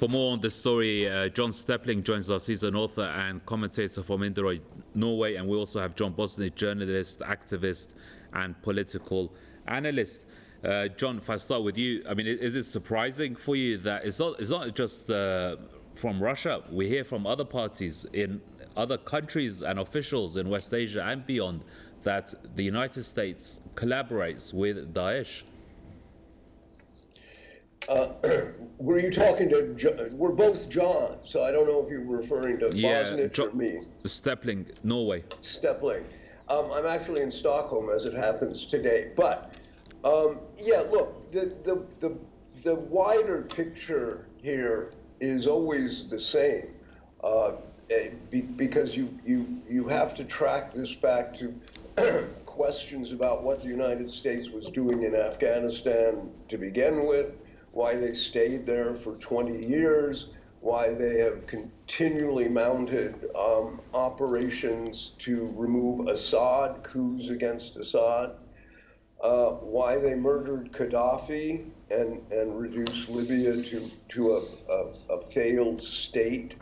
For more on this story, John Stepling joins us. He's an author and commentator from Indoroy, Norway. And we also have John Bosnich, journalist, activist, and political analyst. John, if I start with you, I mean, is it surprising for you that it's not just from Russia? We hear from other parties in other countries and officials in West Asia and beyond that the United States collaborates with Daesh. Were you talking to? We're both John, so I don't know if you're referring to Bosnich or me. Stepling, Norway. Stepling. I'm actually in Stockholm as it happens today. But yeah, look, the wider picture here is always the same, because you have to track this back to questions about what the United States was doing in Afghanistan to begin with, why they stayed there for 20 years, why they have continually mounted operations to remove Assad, coups against Assad, why they murdered Gaddafi and reduced Libya to a failed state.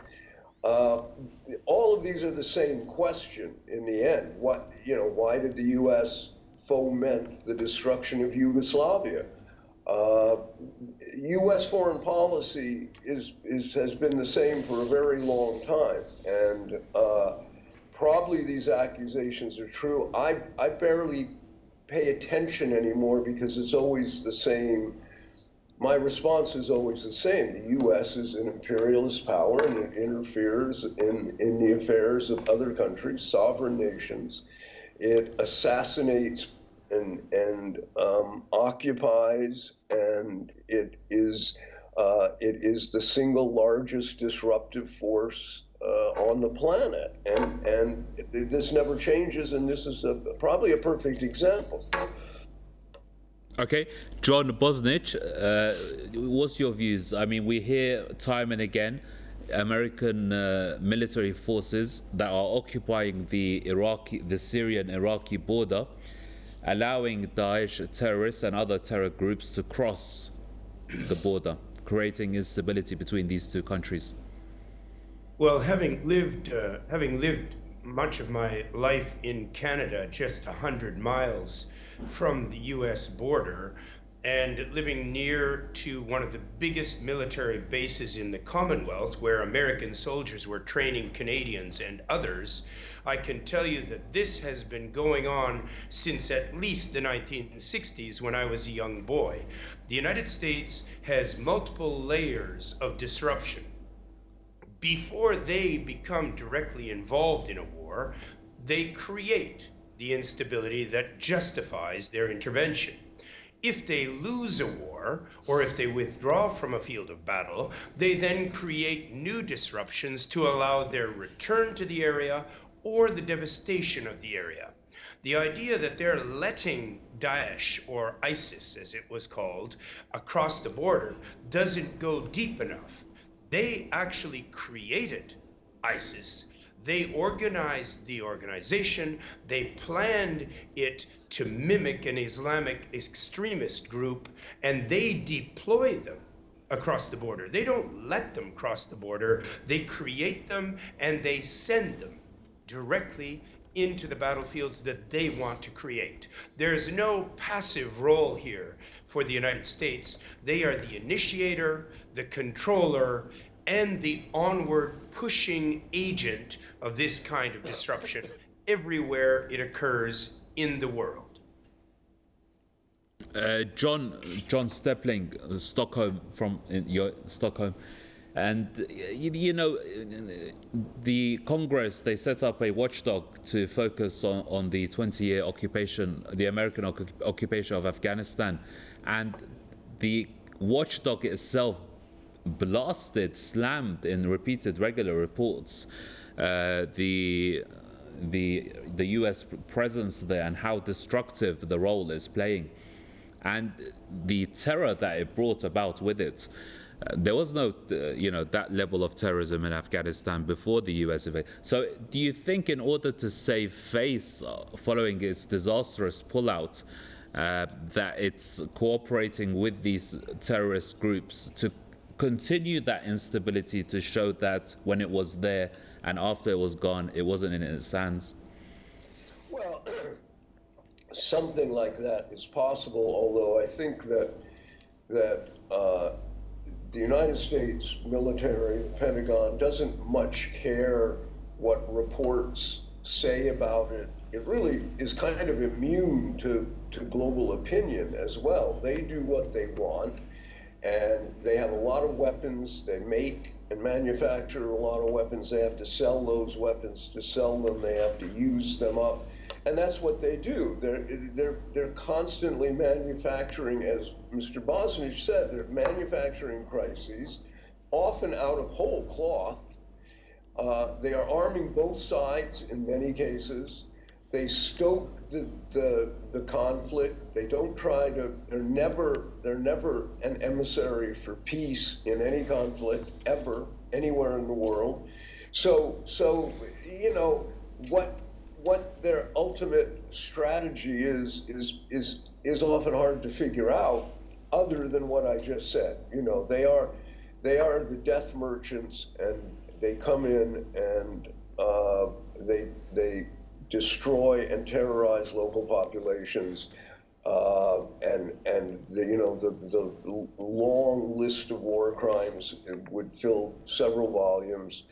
All of these are the same question in the end. Why did the U.S. foment the destruction of Yugoslavia? U.S. foreign policy has been the same for a very long time, and probably these accusations are true. I barely pay attention anymore because it's always the same. My response is always the same. The U.S. is an imperialist power and it interferes in the affairs of other countries, sovereign nations. It assassinates and occupies, and it is the single largest disruptive force on the planet, and this never changes, and this is probably a perfect example. Okay, John Bosnich, what's your views? I mean, we hear time and again American military forces that are occupying the Syrian-Iraqi border, allowing Daesh terrorists and other terror groups to cross the border, creating instability between these two countries. Well, having lived much of my life in Canada, just 100 miles from the U.S. border, and living near to one of the biggest military bases in the Commonwealth, where American soldiers were training Canadians and others, I can tell you that this has been going on since at least the 1960s when I was a young boy. The United States has multiple layers of disruption. Before they become directly involved in a war, they create the instability that justifies their intervention. If they lose a war, or if they withdraw from a field of battle, they then create new disruptions to allow their return to the area or the devastation of the area. The idea that they're letting Daesh, or ISIS as it was called, across the border doesn't go deep enough. They actually created ISIS. They organized the organization, they planned it to mimic an Islamic extremist group, and they deploy them across the border. They don't let them cross the border, they create them and they send them directly into the battlefields that they want to create. There's no passive role here for the United States. They are the initiator, the controller, and the onward pushing agent of this kind of disruption everywhere it occurs in the world. John Stepling, Stockholm, from Stockholm, and you know, the Congress, they set up a watchdog to focus on the 20-year occupation, the American occupation of Afghanistan, and the watchdog itself slammed in repeated regular reports the U.S. presence there and how destructive the role is playing, and the terror that it brought about with it. There was no, that level of terrorism in Afghanistan before the U.S. invasion. So, do you think, in order to save face following its disastrous pullout, that it's cooperating with these terrorist groups continue that instability to show that when it was there and after it was gone, it wasn't in its hands? Well, something like that is possible, although I think that the United States military, the Pentagon, doesn't much care what reports say about it. It really is kind of immune to global opinion as well. They do what they want, and they have a lot of weapons. They make and manufacture a lot of weapons. They have to sell those weapons. To sell them, they have to use them up. And that's what they do. They're constantly manufacturing, as Mr. Bosnich said, they're manufacturing crises, often out of whole cloth. They are arming both sides in many cases. They stoke the conflict. They don't try to. They're never an emissary for peace in any conflict ever anywhere in the world. So you know what their ultimate strategy is often hard to figure out, other than what I just said. You know, they are the death merchants, and they come in and they destroy and terrorize local populations, and the long list of war crimes would fill several volumes.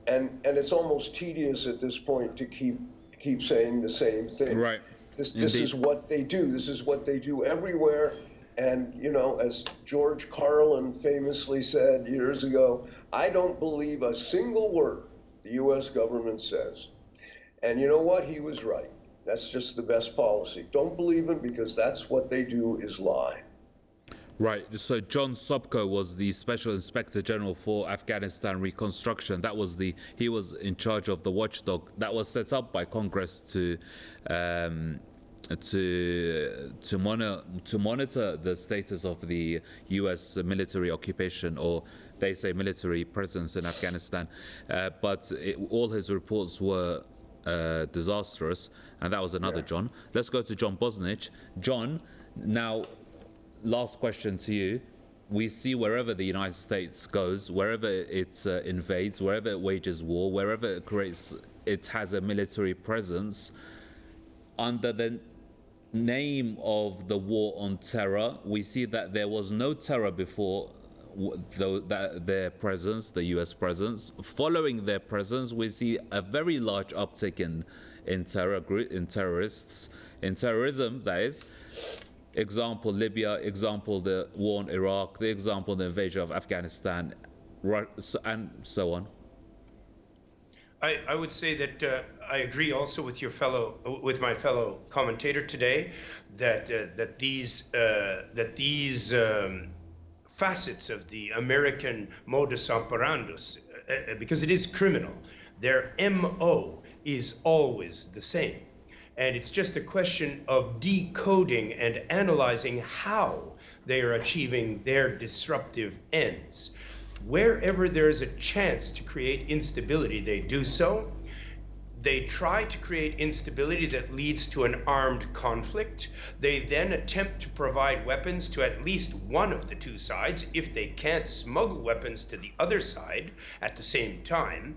And it's almost tedious at this point to keep saying the same thing. Right. This is what they do. This is what they do everywhere. And, you know, as George Carlin famously said years ago, I don't believe a single word the U.S. government says. And you know what? He was right. That's just the best policy. Don't believe him, because that's what they do, is lie. Right. So John Sopko was the Special Inspector General for Afghanistan reconstruction. He was in charge of the watchdog that was set up by Congress to monitor the status of the U.S. military occupation, or they say military presence in Afghanistan. But all his reports were disastrous, and that was another John. Let's go to John Bosnich. John, now, last question to you. We see wherever the United States goes, wherever it invades, wherever it wages war, wherever it has a military presence, under the name of the war on terror, we see that there was no terror before their presence, the U.S. presence. Following their presence, we see a very large uptick in terrorists, in terrorism, that is. Example, Libya. Example, the war in Iraq. The example, the invasion of Afghanistan, and so on. I would say that I agree also with my fellow commentator today, that these facets of the American modus operandus, because it is criminal, their MO is always the same. And it's just a question of decoding and analyzing how they are achieving their disruptive ends. Wherever there is a chance to create instability, they do so. They try to create instability that leads to an armed conflict. They then attempt to provide weapons to at least one of the two sides. If they can't smuggle weapons to the other side at the same time,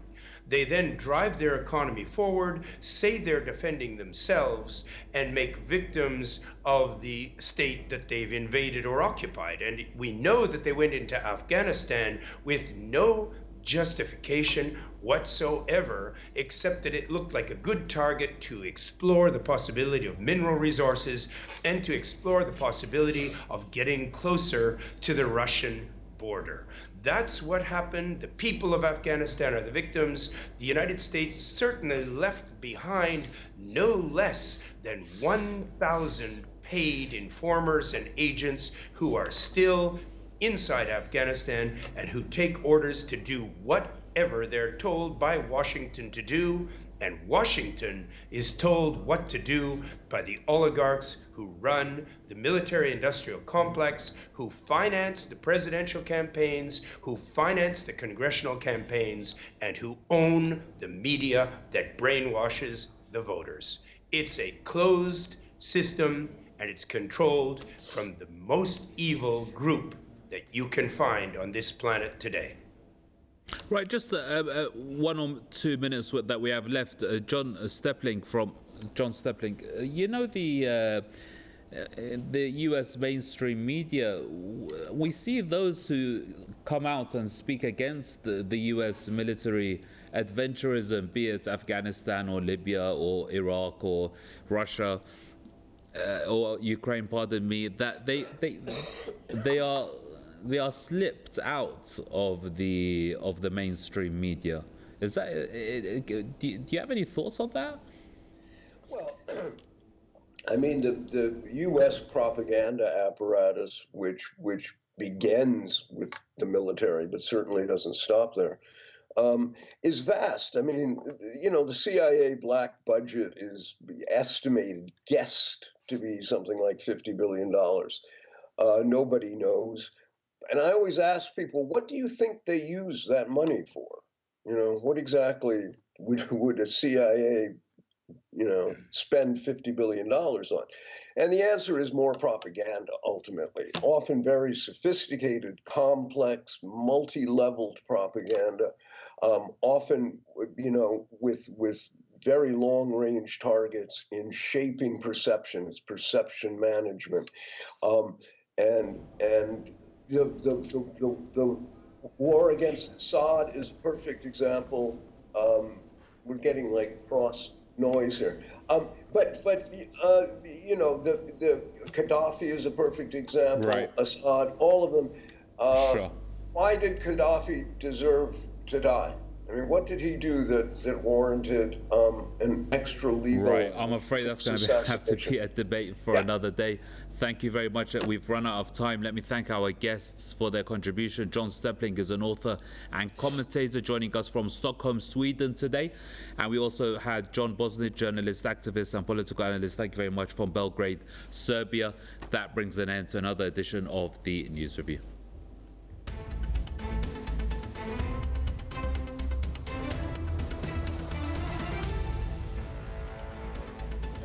they then drive their economy forward, say they're defending themselves, and make victims of the state that they've invaded or occupied. And we know that they went into Afghanistan with no justification whatsoever, except that it looked like a good target to explore the possibility of mineral resources and to explore the possibility of getting closer to the Russian border. That's what happened. The people of Afghanistan are the victims. The United States certainly left behind no less than 1,000 paid informers and agents who are still inside Afghanistan and who take orders to do whatever they're told by Washington to do. And Washington is told what to do by the oligarchs who run the military-industrial complex, who finance the presidential campaigns, who finance the congressional campaigns, and who own the media that brainwashes the voters. It's a closed system, and it's controlled from the most evil group that you can find on this planet today. Right, just 1 or 2 minutes that we have left. John Stepling, you know the U.S. mainstream media, we see those who come out and speak against the U.S. military adventurism, be it Afghanistan or Libya or Iraq or Russia or Ukraine, pardon me, that they are slipped out of the mainstream media. Is that? Do you have any thoughts on that? Well, I mean, the U.S. propaganda apparatus, which begins with the military, but certainly doesn't stop there, is vast. I mean, you know, the CIA black budget is guessed to be something like $50 billion. Nobody knows. And I always ask people, what do you think they use that money for? You know, what exactly would a CIA, spend $50 billion on? And the answer is more propaganda, ultimately, often very sophisticated, complex, multi-leveled propaganda, often, with very long-range targets in shaping perception. It's perception management, and the war against Assad is a perfect example. We're getting like cross noise here. But the Gaddafi is a perfect example. Right. Assad, all of them. Sure. Why did Gaddafi deserve to die? I mean, what did he do that warranted an extra legal? Right, I'm afraid that's going to have to be a debate for another day. Thank you very much. We've run out of time. Let me thank our guests for their contribution. John Stepling is an author and commentator joining us from Stockholm, Sweden today. And we also had John Bosnic, journalist, activist and political analyst. Thank you very much, from Belgrade, Serbia. That brings an end to another edition of the News Review.